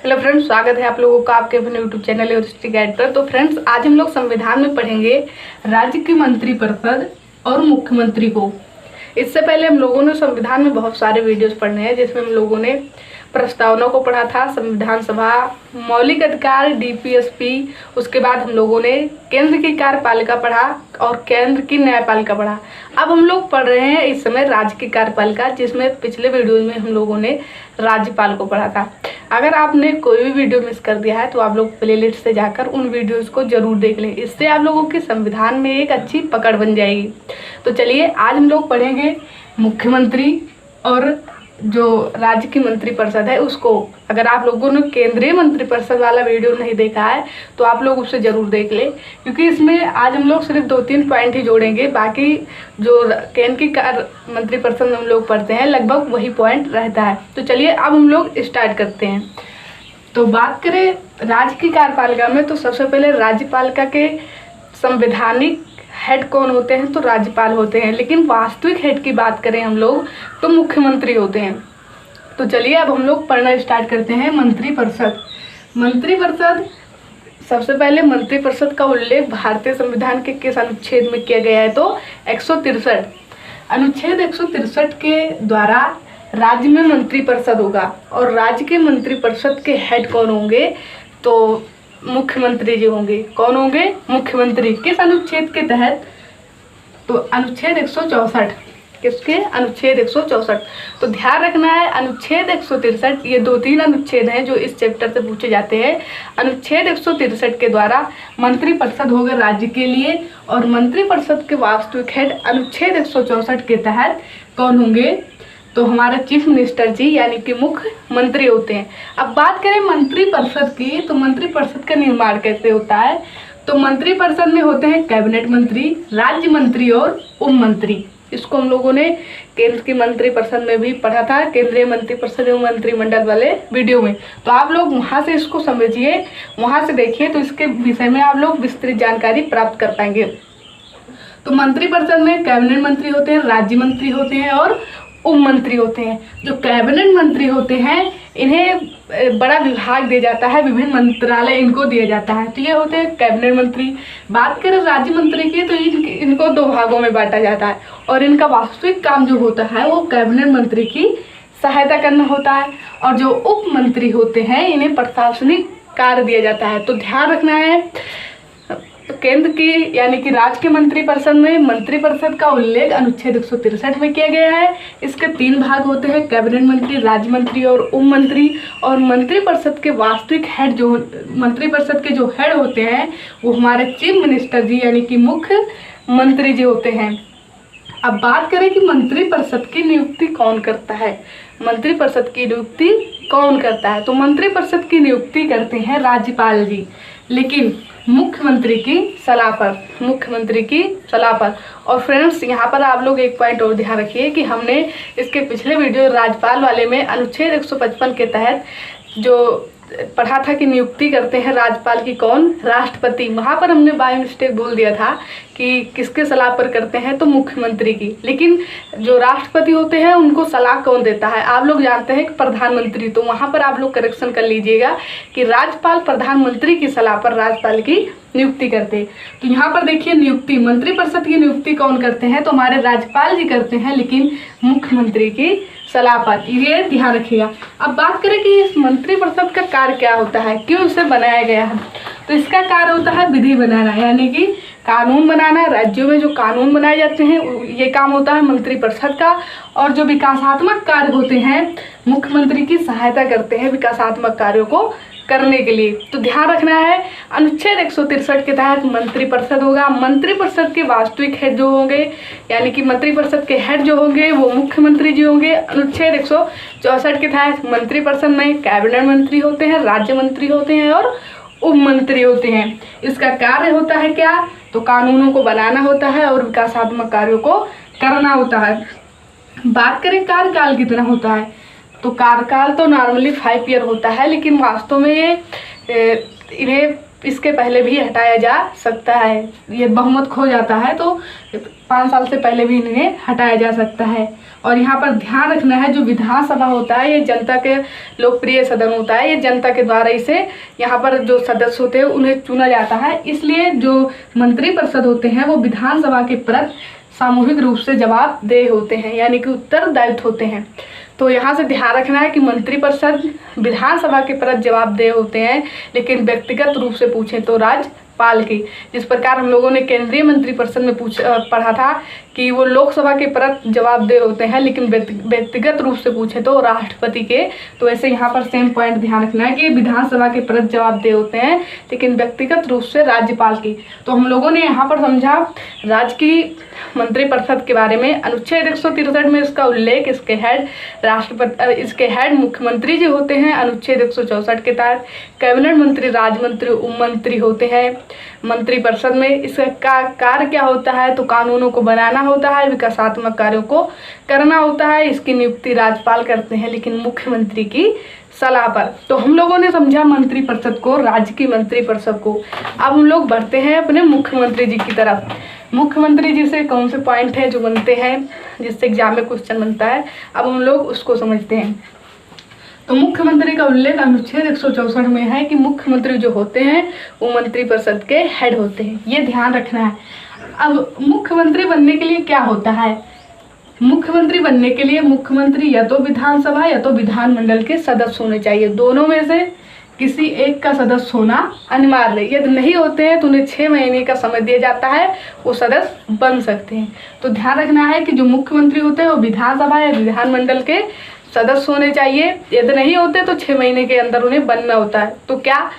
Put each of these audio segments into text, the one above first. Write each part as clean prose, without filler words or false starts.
Hello friends, स्वागत है आप लोगों का आपके अपने यूट्यूब चैनल यूनिवर्सिटी गाइड पर। तो फ्रेंड्स, आज हम लोग संविधान में पढ़ेंगे राज्य की मंत्रिपरिषद और मुख्यमंत्री को। इससे पहले हम लोगों ने संविधान में बहुत सारे वीडियोस पढ़ने हैं, जिसमें हम लोगों ने प्रस्तावना को पढ़ा था, संविधान सभा, मौलिक अधिकार, डीपीएसपी। उसके बाद हम लोगों ने केंद्र की कार्यपालिका पढ़ा और केंद्र की न्यायपालिका पढ़ा। अब हम लोग पढ़ रहे हैं इस समय राज्य की कार्यपालिका, जिसमें पिछले वीडियो में हम लोगों ने राज्यपाल को पढ़ा था। अगर आपने कोई भी वीडियो मिस कर दिया है तो आप लोग प्लेलिस्ट से जाकर उन वीडियोस को जरूर देख लें। इससे आप लोगों के संविधान में एक अच्छी पकड़ बन जाएगी। तो चलिए, आज हम लोग पढ़ेंगे मुख्यमंत्री और जो राज्य की मंत्रिपरिषद है उसको। अगर आप लोगों ने केंद्रीय मंत्रिपरिषद वाला वीडियो नहीं देखा है तो आप लोग उसे जरूर देख लें, क्योंकि इसमें आज हम लोग सिर्फ 2-3 पॉइंट ही जोड़ेंगे। बाकी जो केंद्र की मंत्रिपरिषद में हम लोग पढ़ते हैं लगभग वही पॉइंट रहता है। तो चलिए, अब हम लोग स्टार्ट करते हैं। तो बात करें राज्य की कार्यपालिका में, तो सबसे पहले राज्यपालिका के संवैधानिक हेड कौन होते हैं? तो राज्यपाल होते हैं। लेकिन वास्तविक हेड की बात करें हम लोग तो मुख्यमंत्री होते हैं। तो चलिए, अब हम लोग पढ़ना स्टार्ट करते हैं। मंत्रिपरिषद। मंत्रिपरिषद, सबसे पहले मंत्रिपरिषद का उल्लेख भारतीय संविधान के किस अनुच्छेद में किया गया है? तो 163 अनुच्छेद 163 के द्वारा राज्य में मंत्रिपरिषद होगा। और राज्य के मंत्रिपरिषद के हेड कौन होंगे? तो मुख्यमंत्री जी होंगे। कौन होंगे? मुख्यमंत्री। किस अनुच्छेद के तहत? तो अनुच्छेद 164। किसके? अनुच्छेद 164। तो ध्यान रखना है, अनुच्छेद 163, ये 2-3 अनुच्छेद हैं जो इस चैप्टर से पूछे जाते हैं। अनुच्छेद 163 के द्वारा मंत्रिपरिषद होगा राज्य के लिए, और मंत्रिपरिषद के वास्तविक हेड अनुच्छेद 164 के तहत कौन होंगे? तो हमारे चीफ मिनिस्टर जी यानी कि मुख्यमंत्री होते हैं। अब बात करें मंत्रिपरिषद की, तो मंत्रिपरिषद का निर्माण कैसे होता है? तो मंत्रिपरिषद में होते हैं कैबिनेट मंत्री, राज्य मंत्री और उप मंत्री। इसको हम लोगों ने केंद्र की मंत्रिपरिषद में भी पढ़ा था, केंद्रीय मंत्रिपरिषद एवं मंत्रिमंडल वाले वीडियो में। तो आप लोग वहाँ से इसको समझिए, वहाँ से देखिए, तो इसके विषय में आप लोग विस्तृत जानकारी प्राप्त कर पाएंगे। तो मंत्रिपरिषद में कैबिनेट मंत्री होते हैं, राज्य मंत्री होते हैं और उप मंत्री होते हैं। जो कैबिनेट मंत्री होते हैं इन्हें बड़ा विभाग दिया जाता है, विभिन्न मंत्रालय इनको दिया जाता है। तो ये होते हैं कैबिनेट मंत्री। बात करें राज्य मंत्री की, तो इनको 2 भागों में बांटा जाता है, और इनका वास्तविक काम जो होता है वो कैबिनेट मंत्री की सहायता करना होता है। और जो उप मंत्री होते हैं इन्हें प्रशासनिक कार्य दिया जाता है। तो ध्यान रखना है, तो केंद्र की यानी कि राज्य के मंत्रिपरिषद में मंत्रिपरिषद का उल्लेख अनुच्छेद 163 में किया गया है। इसके 3 भाग होते हैं, कैबिनेट मंत्री, राज्य मंत्री और उप मंत्री। और मंत्रिपरिषद के वास्तविक हेड जो मंत्रिपरिषद के जो हेड होते हैं वो हमारे चीफ मिनिस्टर जी यानी कि मुख्यमंत्री जी होते हैं। अब बात करें कि मंत्रिपरिषद की नियुक्ति कौन करता है? मंत्रिपरिषद की नियुक्ति कौन करता है? तो मंत्रिपरिषद की नियुक्ति करते हैं राज्यपाल जी, लेकिन मुख्यमंत्री की सलाह पर। मुख्यमंत्री की सलाह पर। और फ्रेंड्स, यहाँ पर आप लोग एक पॉइंट और ध्यान रखिए कि हमने इसके पिछले वीडियो राज्यपाल वाले में अनुच्छेद 155 के तहत जो पढ़ा था कि नियुक्ति करते हैं राज्यपाल की कौन? राष्ट्रपति। वहाँ पर हमने बाय मिस्टेक बोल दिया था कि किसके सलाह पर करते हैं? तो मुख्यमंत्री की। लेकिन जो राष्ट्रपति होते हैं उनको सलाह कौन देता है? आप लोग जानते हैं कि प्रधानमंत्री। तो वहाँ पर आप लोग करेक्शन कर लीजिएगा कि राज्यपाल प्रधानमंत्री की सलाह पर राज्यपाल की नियुक्ति करते। तो यहाँ पर देखिए, नियुक्ति मंत्रिपरिषद की नियुक्ति कौन करते हैं? तो हमारे राज्यपाल जी करते हैं, लेकिन मुख्यमंत्री की सलाह पर। ये ध्यान रखिएगा। अब बात करें कि इस मंत्रिपरिषद का कार्य क्या होता है, क्यों इसे बनाया गया है? तो इसका कार्य होता है विधि बनाना, यानी कि कानून बनाना। राज्यों में जो कानून बनाए जाते हैं ये काम होता है मंत्रिपरिषद का। और जो विकासात्मक कार्य होते हैं मुख्यमंत्री की सहायता करते हैं विकासात्मक कार्यों को करने के लिए। तो ध्यान रखना है, अनुच्छेद 163 के तहत मंत्रिपरिषद होगा। मंत्रिपरिषद के वास्तविक हेड जो होंगे यानी कि मंत्रिपरिषद के हेड जो होंगे वो मुख्यमंत्री जी होंगे। अनुच्छेद 164 के तहत मंत्रिपरिषद में कैबिनेट मंत्री होते हैं, राज्य मंत्री होते हैं और उप मंत्री होते हैं। इसका कार्य होता है क्या? तो कानूनों को बनाना होता है और विकासात्मक कार्यों को करना होता है। बात करें कार्यकाल कितना होता है, तो कार्यकाल तो नॉर्मली 5 ईयर होता है, लेकिन वास्तव में इन्हें इसके पहले भी हटाया जा सकता है। ये बहुमत खो जाता है तो 5 साल से पहले भी इन्हें हटाया जा सकता है। और यहाँ पर ध्यान रखना है, जो विधानसभा होता है ये जनता के लोकप्रिय सदन होता है, ये जनता के द्वारा इसे यहाँ पर जो सदस्य होते हैं उन्हें चुना जाता है। इसलिए जो मंत्रिपरिषद होते हैं वो विधानसभा के प्रति सामूहिक रूप से जवाबदेह होते हैं, यानी कि उत्तरदायित्व होते हैं। तो यहाँ से ध्यान रखना है कि मंत्रिपरिषद विधानसभा के प्रति जवाबदेह होते हैं, लेकिन व्यक्तिगत रूप से पूछें तो राज्यपाल की। जिस प्रकार हम लोगों ने केंद्रीय मंत्रिपरिषद में पढ़ा था कि वो लोकसभा के प्रति जवाबदेह होते हैं, लेकिन व्यक्तिगत रूप से पूछे तो राष्ट्रपति के। तो ऐसे यहाँ पर सेम पॉइंट ध्यान रखना है कि विधानसभा के प्रति जवाबदेह होते हैं, लेकिन व्यक्तिगत रूप से राज्यपाल की। तो हम लोगों ने यहाँ पर समझा राज्य की मंत्रिपरिषद के बारे में। अनुच्छेद 163 में इसका उल्लेख, इसके हेड राष्ट्रपति, इसके हेड मुख्यमंत्री जी होते हैं। अनुच्छेद 164 के तहत कैबिनेट मंत्री, राज्य मंत्री, उप मंत्री होते हैं मंत्रिपरिषद में। इसका कार्य क्या होता है, तो कानूनों को बनाना होता है, विकासात्मक कार्यों को करना होता है। इसकी नियुक्ति राज्यपाल करते हैं, लेकिन मुख्यमंत्री की सलाह पर। तो हम लोगों ने समझा मंत्रिपरिषद को, राज्य की मंत्रिपरिषद को। अब हम लोग बढ़ते हैं अपने मुख्यमंत्री जी की तरफ। मुख्यमंत्री जी से कौन से पॉइंट है जो बनते हैं, जिससे एग्जाम में क्वेश्चन बनता है, अब हम लोग उसको समझते हैं। तो मुख्यमंत्री का उल्लेख अनुच्छेद 164 में है कि मुख्यमंत्री जो होते हैं वो मंत्रिपरिषद के हेड होते हैं, ये ध्यान रखना है। अब मुख्यमंत्री बनने के लिए क्या होता है, मुख्यमंत्री बनने के लिए मुख्यमंत्री या तो विधानसभा या तो विधानमंडल के सदस्य होने चाहिए। दोनों में से किसी एक का सदस्य होना अनिवार्य है। यदि नहीं होते हैं तो उन्हें 6 महीने का समय दिया जाता है, वो सदस्य बन सकते हैं। तो ध्यान रखना है कि जो मुख्यमंत्री होते हैं वो विधानसभा या विधानमंडल के सदस्य होने चाहिए। यदि नहीं होते तो 6 महीने के अंदर उन्हें बनना होता है। तो क्या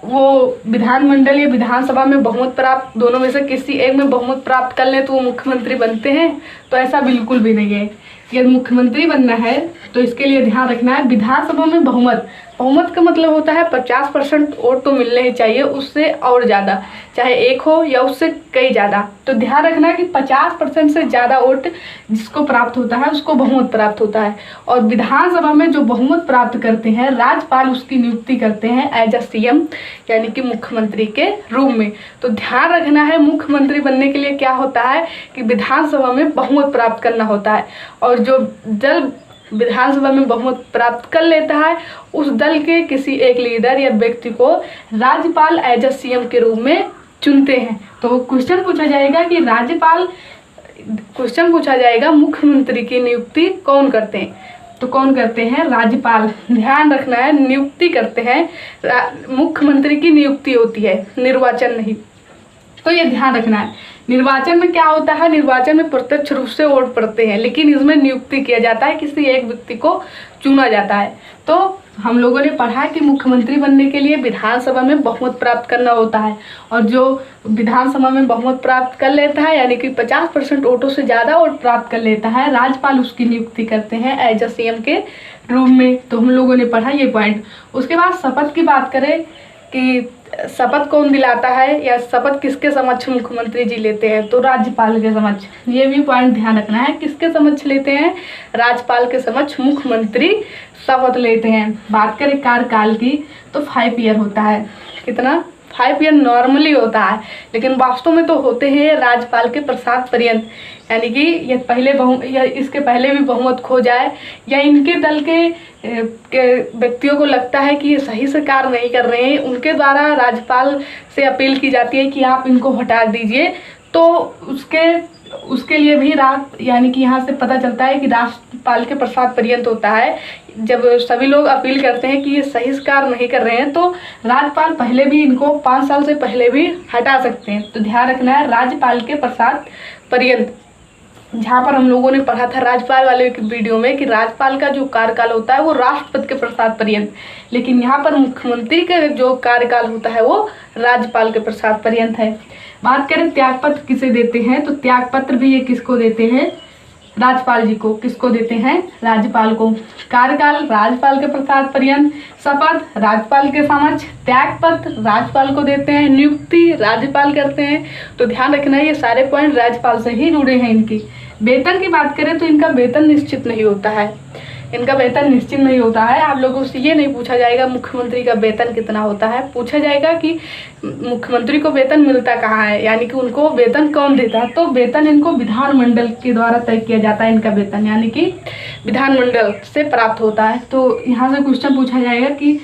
वो विधानमंडल या विधानसभा में बहुमत प्राप्त, दोनों में से किसी एक में बहुमत प्राप्त कर ले तो वो मुख्यमंत्री बनते हैं? तो ऐसा बिल्कुल भी नहीं है। यदि मुख्यमंत्री बनना है तो इसके लिए ध्यान रखना है विधानसभा में बहुमत का मतलब होता है 50% वोट तो मिलने ही चाहिए, उससे और ज़्यादा, चाहे एक हो या उससे कई ज़्यादा। तो ध्यान रखना है कि 50% से ज़्यादा वोट जिसको प्राप्त होता है उसको बहुमत प्राप्त होता है। और विधानसभा में जो बहुमत प्राप्त करते हैं राज्यपाल उसकी नियुक्ति करते हैं एज अ CM, यानी कि मुख्यमंत्री के रूप में। तो ध्यान रखना है मुख्यमंत्री बनने के लिए क्या होता है कि विधानसभा में बहुमत प्राप्त करना होता है, और जो दल विधानसभा में बहुमत प्राप्त कर लेता है उस दल के किसी एक लीडर या व्यक्ति को राज्यपाल एज अ CM के रूप में चुनते हैं। तो क्वेश्चन पूछा जाएगा कि मुख्यमंत्री की नियुक्ति कौन करते हैं, तो कौन करते हैं? राज्यपाल। ध्यान रखना है नियुक्ति करते हैं, मुख्यमंत्री की नियुक्ति होती है, निर्वाचन नहीं। तो ये ध्यान रखना है। निर्वाचन में क्या होता है, निर्वाचन में प्रत्यक्ष रूप से वोट पड़ते हैं, लेकिन इसमें नियुक्ति किया जाता है, किसी एक व्यक्ति को चुना जाता है। तो हम लोगों ने पढ़ा कि मुख्यमंत्री बनने के लिए विधानसभा में बहुमत प्राप्त करना होता है, और जो विधानसभा में बहुमत प्राप्त कर लेता है यानी कि 50% वोटों से ज़्यादा वोट प्राप्त कर लेता है, राज्यपाल उसकी नियुक्ति करते हैं एज अ CM के रूप में। तो हम लोगों ने पढ़ा ये पॉइंट। उसके बाद शपथ की बात करें कि शपथ कौन दिलाता है या शपथ किसके समक्ष मुख्यमंत्री जी लेते हैं, तो राज्यपाल के समक्ष। ये भी पॉइंट ध्यान रखना है, किसके समक्ष लेते हैं? राज्यपाल के समक्ष मुख्यमंत्री शपथ लेते हैं। बात करें कार्यकाल की तो 5 ईयर होता है। कितना? 5 ईयर नॉर्मली होता है, लेकिन वास्तव में तो होते हैं राज्यपाल के प्रसाद पर्यंत, यानी कि ये पहले या इसके पहले भी बहुमत खो जाए या इनके दल के व्यक्तियों को लगता है कि ये सही से कार्य नहीं कर रहे हैं, उनके द्वारा राज्यपाल से अपील की जाती है कि आप इनको हटा दीजिए। तो उसके लिए भी यानी कि यहाँ से पता चलता है कि राज्यपाल के प्रसाद पर्यंत होता है। जब सभी लोग अपील करते हैं कि ये सही से कार्य नहीं कर रहे हैं तो राज्यपाल पहले भी इनको 5 साल से पहले भी हटा सकते हैं। तो ध्यान रखना है राज्यपाल के प्रसाद पर्यंत। जहाँ पर हम लोगों ने पढ़ा था राज्यपाल वाले वीडियो में कि राज्यपाल का जो कार्यकाल होता है वो राष्ट्रपति के प्रसाद पर्यंत, लेकिन यहाँ पर मुख्यमंत्री का जो कार्यकाल होता है वो राज्यपाल के प्रसाद पर्यंत है। बात करें त्यागपत्र किसे देते हैं, तो त्यागपत्र भी ये किसको देते हैं? राज्यपाल जी को। किसको देते हैं? राज्यपाल को। कार्यकाल राज्यपाल के प्रसाद पर्यंत, शपथ राज्यपाल के समक्ष, त्यागपत्र राज्यपाल को देते हैं, नियुक्ति राज्यपाल करते हैं। तो ध्यान रखना है ये सारे पॉइंट राज्यपाल से ही जुड़े हैं। इनकी वेतन की बात करें तो इनका वेतन निश्चित नहीं होता है, इनका वेतन निश्चित नहीं होता है। आप लोगों से ये नहीं पूछा जाएगा मुख्यमंत्री का वेतन कितना होता है, पूछा जाएगा कि मुख्यमंत्री को वेतन मिलता कहाँ है, यानी कि उनको वेतन कौन देता है। तो वेतन इनको विधानमंडल के द्वारा तय किया जाता है, इनका वेतन यानी कि विधानमंडल से प्राप्त होता है। तो यहाँ से क्वेश्चन पूछा जाएगा कि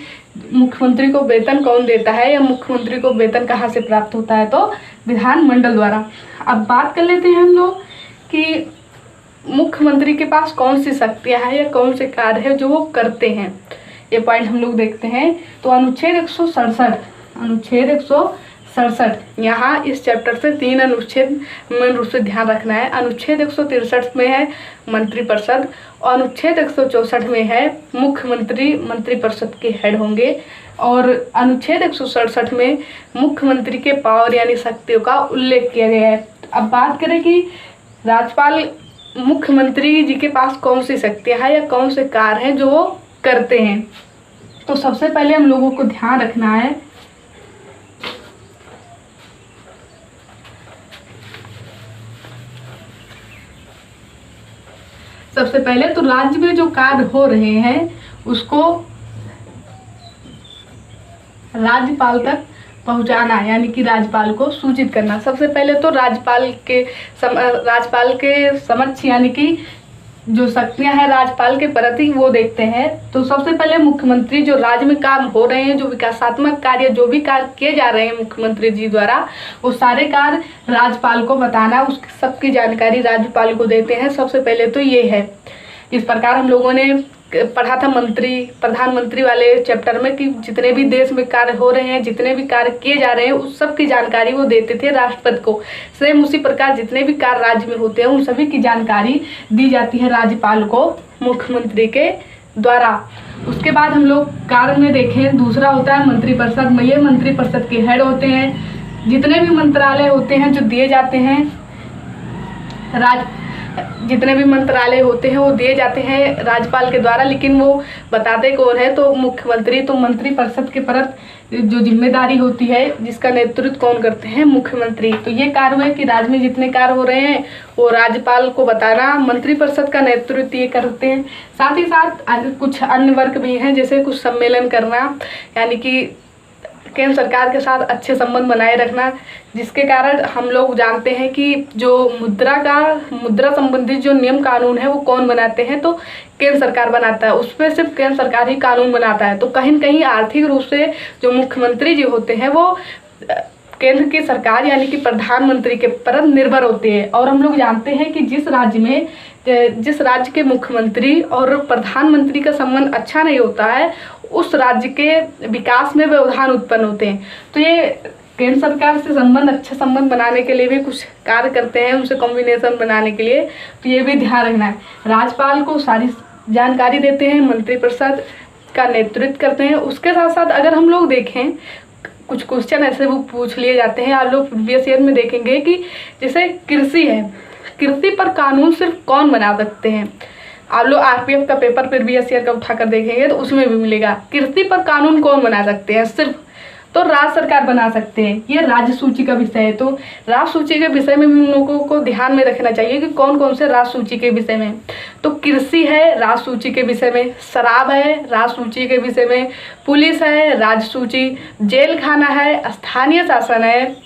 मुख्यमंत्री को वेतन कौन देता है या मुख्यमंत्री को वेतन कहाँ से प्राप्त होता है, तो विधानमंडल द्वारा। अब बात कर लेते हैं हम लोग कि मुख्यमंत्री के पास कौन सी शक्तियाँ हैं या कौन से कार्य है जो वो करते हैं, ये पॉइंट हम लोग देखते हैं। तो अनुच्छेद 167 यहाँ इस चैप्टर से 3 अनुच्छेद मेन रूप से ध्यान रखना है। अनुच्छेद 163 में है मंत्रिपरिषद, और अनुच्छेद 164 में है मुख्यमंत्री मंत्रिपरिषद के हेड होंगे, और अनुच्छेद 167 में मुख्यमंत्री के पावर यानी शक्तियों का उल्लेख किया गया है। अब बात करें कि राज्यपाल मुख्यमंत्री जी के पास कौन सी शक्तियाँ हैं या कौन से कार्य हैं जो वो करते हैं। तो सबसे पहले हम लोगों को ध्यान रखना है सबसे पहले तो राज्य में जो कार्य हो रहे हैं उसको राज्यपाल तक पहुंचाना, यानी कि राज्यपाल को सूचित करना। सबसे पहले तो राज्यपाल के समक्ष यानी कि जो शक्तियां हैं राज्यपाल के प्रति वो देखते हैं। तो सबसे पहले मुख्यमंत्री जो राज्य में काम हो रहे हैं, जो विकासात्मक कार्य जो भी कार्य किए जा रहे हैं मुख्यमंत्री जी द्वारा, वो सारे कार्य राज्यपाल को बताना, उस सबकी जानकारी राज्यपाल को देते हैं। सबसे पहले तो ये है। इस प्रकार हम लोगों ने पढ़ा था प्रधानमंत्री वाले चैप्टर में कि जितने भी देश में कार्य हो रहे हैं, जितने भी कार्य किए जा रहे हैं, उस सब की जानकारी वो देते थे राष्ट्रपति को। सेम उसी प्रकार जितने भी कार्य राज्य में होते हैं उन सभी की जानकारी दी जाती है राज्यपाल को मुख्यमंत्री के द्वारा। उसके बाद हम लोग कार्य में देखें, दूसरा होता है मंत्रिपरिषद। ये मंत्रिपरिषद के हेड होते हैं। जितने भी मंत्रालय होते हैं जो दिए जाते हैं जितने भी मंत्रालय होते हैं वो दिए जाते हैं राज्यपाल के द्वारा, लेकिन वो बताते कौन है, तो मुख्यमंत्री। तो मंत्रिपरिषद के प्रति जो जिम्मेदारी होती है जिसका नेतृत्व कौन करते हैं, मुख्यमंत्री। तो ये कार्य है कि राज्य में जितने कार्य हो रहे हैं वो राज्यपाल को बताना, मंत्रिपरिषद का नेतृत्व ये करते हैं। साथ ही साथ कुछ अन्य वर्ग भी हैं, जैसे कुछ सम्मेलन करना, यानी कि केंद्र सरकार के साथ अच्छे संबंध बनाए रखना, जिसके कारण हम लोग जानते हैं कि जो मुद्रा संबंधित जो नियम कानून है वो कौन बनाते हैं, तो केंद्र सरकार बनाता है। उसमें सिर्फ केंद्र सरकार ही कानून बनाता है। तो कहीं न कहीं आर्थिक रूप से जो मुख्यमंत्री जी होते हैं वो केंद्र की सरकार यानी कि प्रधानमंत्री के पर निर्भर होते हैं। और हम लोग जानते हैं कि जिस राज्य के मुख्यमंत्री और प्रधानमंत्री का संबंध अच्छा नहीं होता है, उस राज्य के विकास में व्यवधान उत्पन्न होते हैं। तो ये केंद्र सरकार से अच्छे संबंध बनाने के लिए भी कुछ कार्य करते हैं, उनसे कॉम्बिनेशन बनाने के लिए। तो ये भी ध्यान रखना है। राज्यपाल को सारी जानकारी देते हैं, मंत्रिपरिषद का नेतृत्व करते हैं। उसके साथ साथ अगर हम लोग देखें कुछ क्वेश्चन ऐसे वो पूछ लिए जाते हैं, आप लोग प्रीवियस ईयर में देखेंगे कि जैसे कृषि है, कृषि पर कानून सिर्फ कौन बना सकते हैं। आप लोग आरपीएफ का पेपर प्रीवियस ईयर का उठाकर देखेंगे तो उसमें भी मिलेगा कृषि पर कानून कौन बना सकते हैं, सिर्फ तो राज्य सरकार बना सकते हैं। ये राज्य सूची का विषय है। तो राज्य सूची के विषय में हम लोगों को ध्यान में रखना चाहिए कि कौन कौन से राज्य सूची के विषय में। तो कृषि है राज्य सूची के विषय में, शराब है राज्य सूची के विषय में, पुलिस है राज्य सूची, जेल खाना है, स्थानीय शासन है।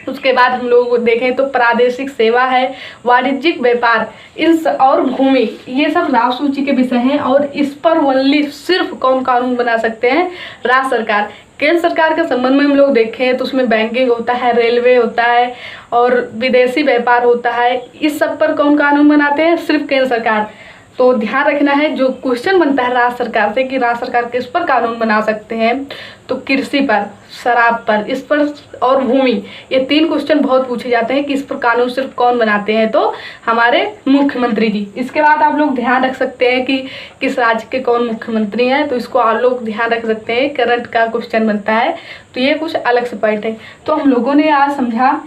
उसके बाद हम लोग देखें तो प्रादेशिक सेवा है, वाणिज्यिक व्यापार और भूमि, ये सब राज्य सूची के विषय हैं। और इस पर ओनली सिर्फ कौन कानून बना सकते हैं, राज्य सरकार। केंद्र सरकार के संबंध में हम लोग देखें तो उसमें बैंकिंग होता है, रेलवे होता है और विदेशी व्यापार होता है। इस सब पर कौन कानून बनाते हैं, सिर्फ केंद्र सरकार। तो ध्यान रखना है, जो क्वेश्चन बनता है राज्य सरकार से कि राज्य सरकार किस पर कानून बना सकते हैं, तो कृषि पर, शराब पर, इस पर और भूमि, ये 3 क्वेश्चन बहुत पूछे जाते हैं कि इस पर कानून सिर्फ कौन बनाते हैं, तो हमारे मुख्यमंत्री जी। इसके बाद आप लोग ध्यान रख सकते हैं कि किस राज्य के कौन मुख्यमंत्री हैं, तो इसको आप लोग ध्यान रख सकते हैं, करंट का क्वेश्चन बनता है। तो ये कुछ अलग से पॉइंट है। तो हम लोगों ने आज समझा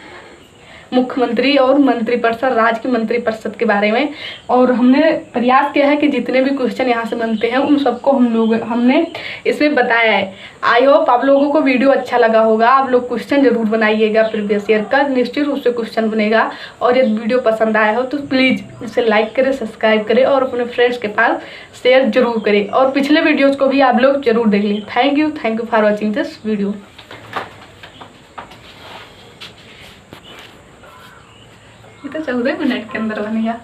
मुख्यमंत्री और मंत्रिपरिषद, राज्य की मंत्रिपरिषद के बारे में। और हमने प्रयास किया है कि जितने भी क्वेश्चन यहाँ से बनते हैं उन सबको हमने इसमें बताया है। आई होप आप लोगों को वीडियो अच्छा लगा होगा। आप लोग क्वेश्चन जरूर बनाइएगा प्रीवियस ईयर का, निश्चित रूप से क्वेश्चन बनेगा। और यदि वीडियो पसंद आया हो तो प्लीज़ इसे लाइक करें, सब्सक्राइब करें और अपने फ्रेंड्स के पास शेयर जरूर करें। और पिछले वीडियोज़ को भी आप लोग जरूर देख लें। Thank you for watching this video. ये तो 14 मिनट के अंदर बनेगा।